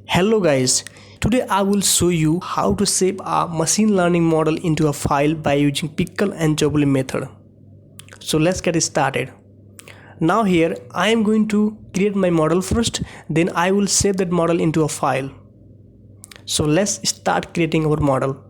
Hello guys, today I will show you how to save a machine learning model into a file by using pickle and joblib method. So let's get started. Now here I am going to create my model first, then I will save that model into a file. So let's start creating our model.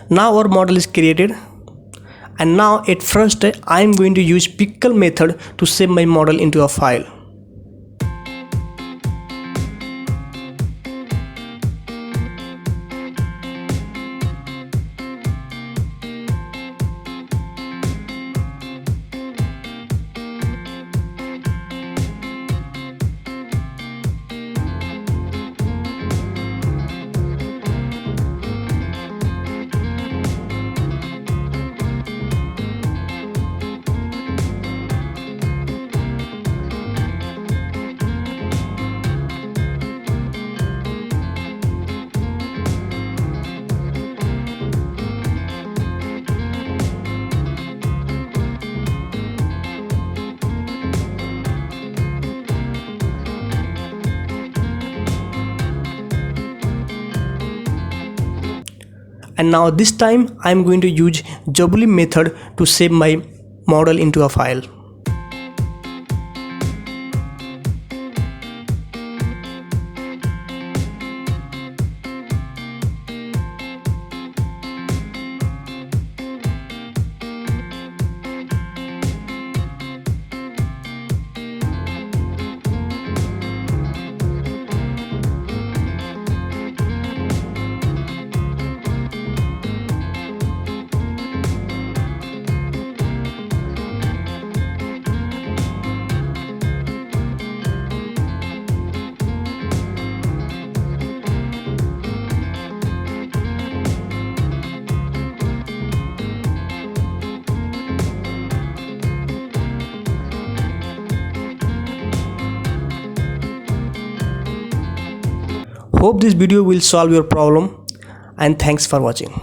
Now our model is created, and now at first I am going to use pickle method to save my model into a file. And now this time I am going to use joblib method to save my model into a file. Hope this video will solve your problem, and thanks for watching.